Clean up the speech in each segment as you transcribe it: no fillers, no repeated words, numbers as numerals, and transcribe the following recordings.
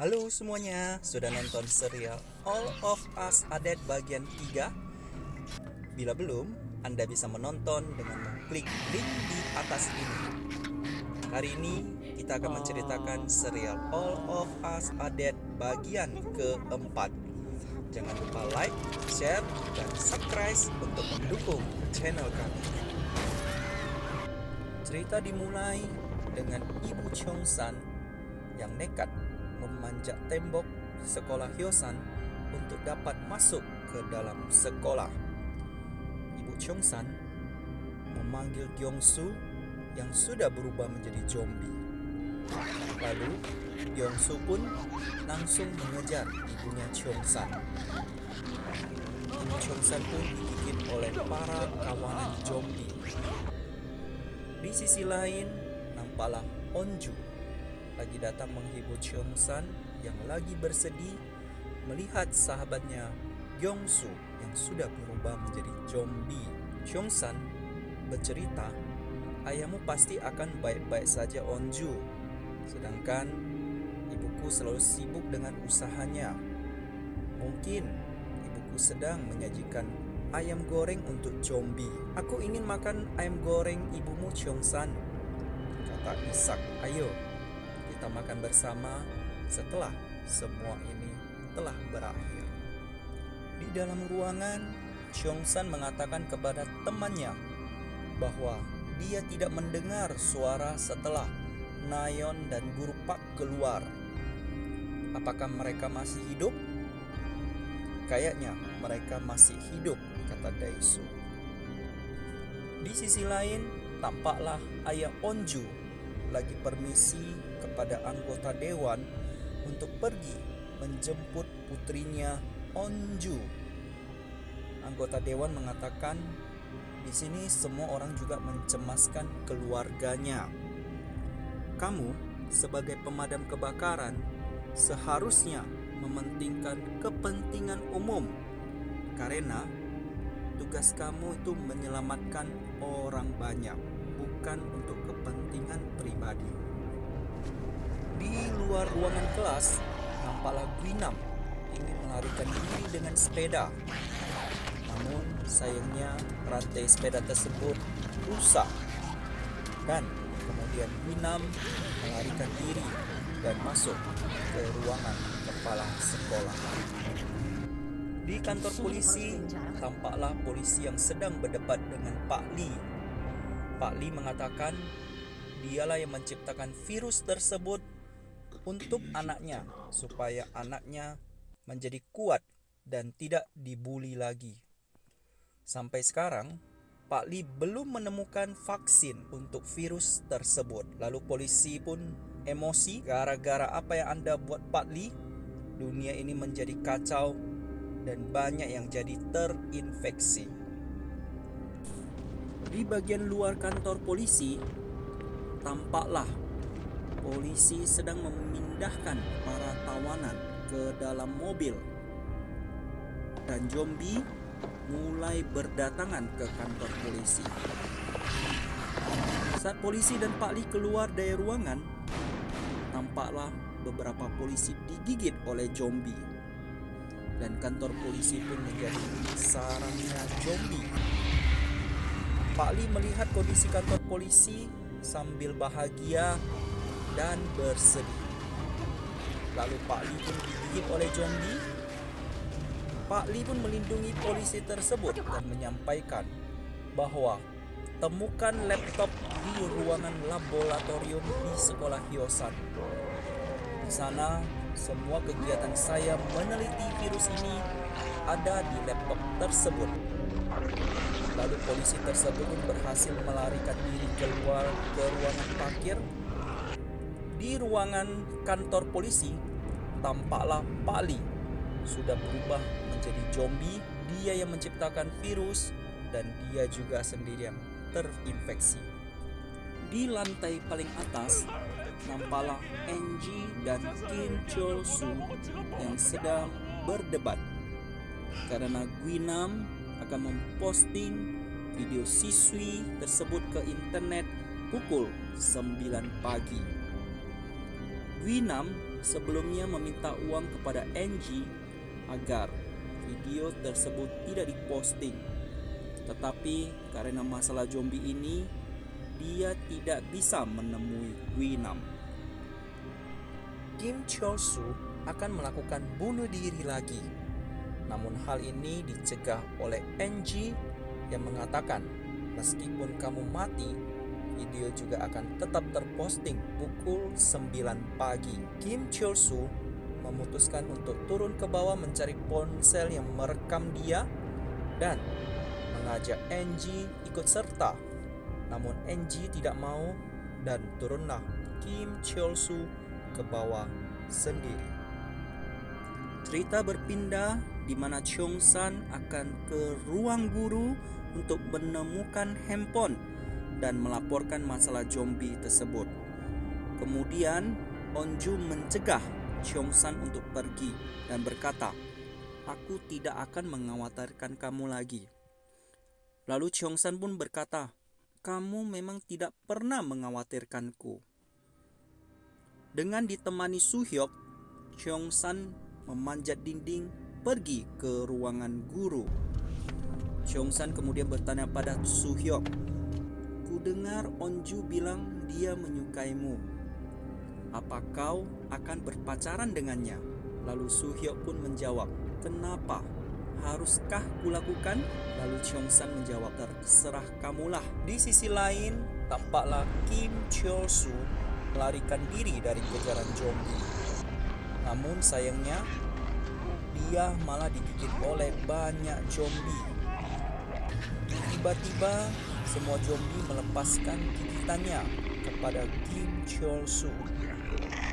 Halo semuanya, sudah nonton serial All of Us Are Dead bagian 3? Bila belum, Anda bisa menonton dengan mengklik link di atas ini. Hari ini kita akan menceritakan serial All of Us Are Dead bagian keempat. Jangan lupa like, share, dan subscribe untuk mendukung channel kami. Cerita dimulai dengan Ibu Cheong-san yang nekat memanjat tembok sekolah Hyosan untuk dapat masuk ke dalam sekolah. Ibu Cheong-san memanggil Gyeong-su yang sudah berubah menjadi zombie. Lalu Gyeong-su pun langsung mengejar ibunya Cheong-san. Ibu Cheong-san pun digigit oleh para kawanan zombie. Di sisi lain, nampaklah Onju lagi datang menghibur Cheong-san yang lagi bersedih melihat sahabatnya Gyeong-su yang sudah berubah menjadi zombie. Cheong-san bercerita, ayahmu pasti akan baik-baik saja Onju, sedangkan ibuku selalu sibuk dengan usahanya. Mungkin ibuku sedang menyajikan ayam goreng untuk zombie. Aku ingin makan ayam goreng ibumu Cheong-san, kata Isak. Ayo kita makan bersama setelah semua ini telah berakhir. Di dalam ruangan, Cheong-san mengatakan kepada temannya bahwa dia tidak mendengar suara setelah Nayeon dan Guru Park keluar. Apakah mereka masih hidup? Kayaknya mereka masih hidup, kata Daesu. Di sisi lain, tampaklah ayah Onju lagi permisi kepada anggota dewan untuk pergi menjemput putrinya Onju. Anggota dewan mengatakan, di sini semua orang juga mencemaskan keluarganya. Kamu sebagai pemadam kebakaran seharusnya mementingkan kepentingan umum, karena tugas kamu itu menyelamatkan orang banyak, bukan untuk kepentingan pribadi. Di luar ruangan kelas, nampaklah Gwinam ingin melarikan diri dengan sepeda. Namun sayangnya rantai sepeda tersebut rusak, dan kemudian Gwinam melarikan diri dan masuk ke ruangan kepala sekolah. Di kantor polisi, tampaklah polisi yang sedang berdebat dengan Pak Lee. Pak Lee mengatakan dialah yang menciptakan virus tersebut untuk anaknya, supaya anaknya menjadi kuat dan tidak dibuli lagi. Sampai sekarang, Pak Lee belum menemukan vaksin untuk virus tersebut. Lalu polisi pun emosi, gara-gara apa yang Anda buat Pak Lee, dunia ini menjadi kacau dan banyak yang jadi terinfeksi. Di bagian luar kantor polisi, tampaklah polisi sedang memindahkan para tawanan ke dalam mobil, dan zombie mulai berdatangan ke kantor polisi. Saat polisi dan Pak Lee keluar dari ruangan, tampaklah beberapa polisi digigit oleh zombie, dan kantor polisi pun menjadi sarangnya zombie. Pak Lee melihat kondisi kantor polisi sambil bahagia dan bersedih. Lalu Pak Lee pun digigit oleh zombie. Pak Lee pun melindungi polisi tersebut dan menyampaikan bahwa temukan laptop di ruangan laboratorium di sekolah Hyosan. Di sana semua kegiatan saya meneliti virus ini ada di laptop tersebut. Lalu polisi tersebut pun berhasil melarikan diri keluar ke ruangan parkir. Di ruangan kantor polisi, tampaklah Pak Lee sudah berubah menjadi zombie. Dia yang menciptakan virus dan dia juga sendiri yang terinfeksi. Di lantai paling atas, nampaklah Enji dan Kim Chol-soo yang sedang berdebat, karena Gwinam akan memposting video siswi tersebut ke internet pukul 9 pagi. Gwinam sebelumnya meminta uang kepada Angie agar video tersebut tidak diposting. Tetapi karena masalah zombie ini, dia tidak bisa menemui Guinam. Kim Chol-soo akan melakukan bunuh diri lagi. Namun hal ini dicegah oleh Angie yang mengatakan, meskipun kamu mati, video juga akan tetap terposting pukul 9 pagi. Kim Chol-soo memutuskan untuk turun ke bawah mencari ponsel yang merekam dia dan mengajak Angie ikut serta. Namun Angie tidak mau dan turunlah Kim Chol-soo ke bawah sendiri. Cerita berpindah di mana Cheong-san akan ke ruang guru untuk menemukan handphone dan melaporkan masalah zombie tersebut. Kemudian Onju mencegah Cheong-san untuk pergi dan berkata, "Aku tidak akan mengkhawatirkan kamu lagi." Lalu Cheong-san pun berkata, "Kamu memang tidak pernah mengkhawatirkanku." Dengan ditemani Soo-hyuk, Cheong-san memanjat dinding pergi ke ruangan guru. Cheong-san kemudian bertanya pada Soo-hyuk, "Ku dengar Onju bilang dia menyukaimu. Apa kau akan berpacaran dengannya?" Lalu Soo-hyuk pun menjawab, "Kenapa? Haruskah kulakukan?" Lalu Cheong-san menjawab, "Terserah kamulah." Di sisi lain, tampaklah Kim Chol-soo melarikan diri dari kejaran zombie. Namun sayangnya, dia malah digigit oleh banyak zombie. Tiba-tiba, semua zombie melepaskan gigitannya kepada Kim Chol-soo.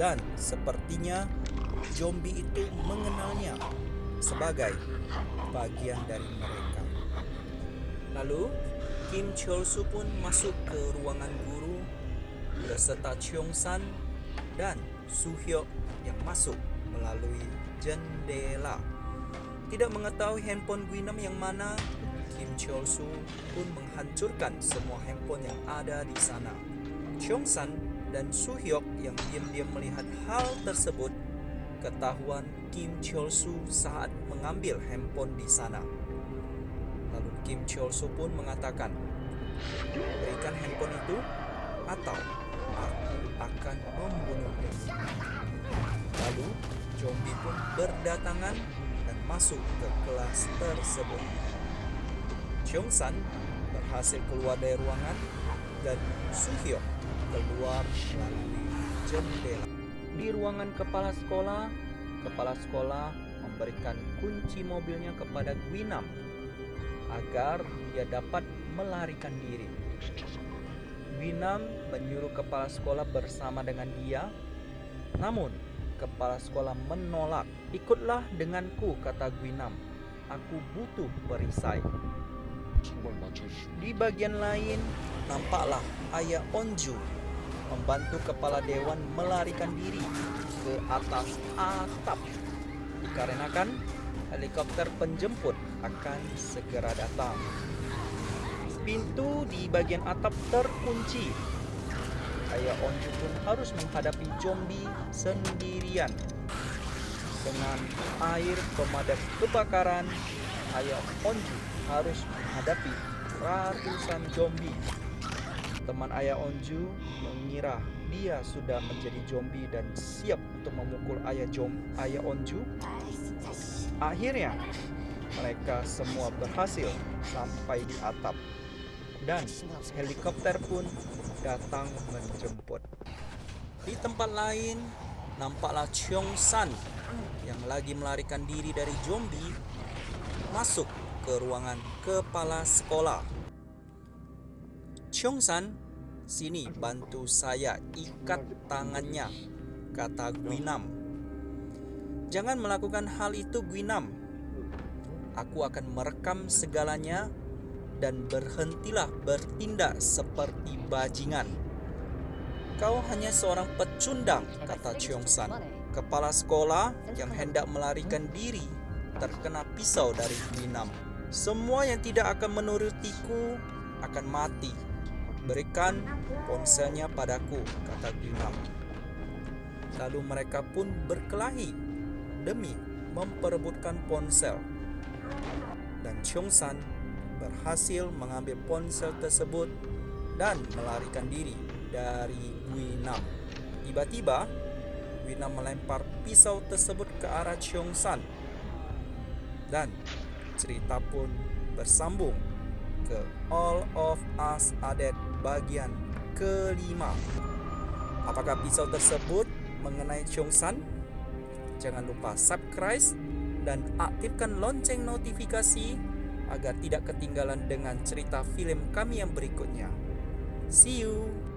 Dan sepertinya zombie itu mengenalnya sebagai bagian dari mereka. Lalu Kim Chol-soo pun masuk ke ruangan guru beserta Cheong-san dan Soo-hyuk yang masuk melalui jendela. Tidak mengetahui handphone Guinam yang mana, Kim Chol-soo pun menghancurkan semua handphone yang ada di sana. Cheong-san dan Soo-hyuk yang diam-diam melihat hal tersebut ketahuan Kim Chol-soo saat mengambil handphone di sana. Lalu Kim Chol-soo pun mengatakan, "Berikan handphone itu atau aku akan membunuhmu." Lalu zombie pun berdatangan dan masuk ke kelas tersebut. Cheong-san berhasil keluar dari ruangan dan Soo-hyuk keluar melalui jendela. Di ruangan kepala sekolah memberikan kunci mobilnya kepada Guinam agar dia dapat melarikan diri. Guinam menyuruh kepala sekolah bersama dengan dia, namun kepala sekolah menolak. "Ikutlah denganku," kata Guinam. "Aku butuh perisai." Di bagian lain, nampaklah ayah Onju membantu kepala dewan melarikan diri ke atas atap, dikarenakan helikopter penjemput akan segera datang. Pintu di bagian atap terkunci. Ayah Onju pun harus menghadapi zombie sendirian. Dengan air pemadam kebakaran, ayah Onju harus menghadapi ratusan zombie. Teman ayah Onju mengira dia sudah menjadi zombie dan siap untuk memukul ayah Onju. Akhirnya, mereka semua berhasil sampai di atap. Dan helikopter pun datang menjemput. Di tempat lain, nampaklah Cheong-san yang lagi melarikan diri dari zombie masuk ke ruangan kepala sekolah. "Cheong-san, sini bantu saya ikat tangannya," kata Guinam. "Jangan melakukan hal itu, Guinam. Aku akan merekam segalanya dan berhentilah bertindak seperti bajingan. Kau hanya seorang pecundang," kata Cheong-san. Kepala sekolah yang hendak melarikan diri terkena pisau dari Guinam. "Semua yang tidak akan menurutiku akan mati. Berikan ponselnya padaku," kata Guinam. Lalu mereka pun berkelahi demi memperebutkan ponsel. Dan Cheong-san berhasil mengambil ponsel tersebut dan melarikan diri dari Wee-nam. Tiba-tiba Wee-nam melempar pisau tersebut ke arah Cheong-san. Dan cerita pun bersambung ke All of Us Are Dead bagian kelima. Apakah pisau tersebut mengenai Cheong-san? Jangan lupa subscribe dan aktifkan lonceng notifikasi agar tidak ketinggalan dengan cerita filem kami yang berikutnya. See you!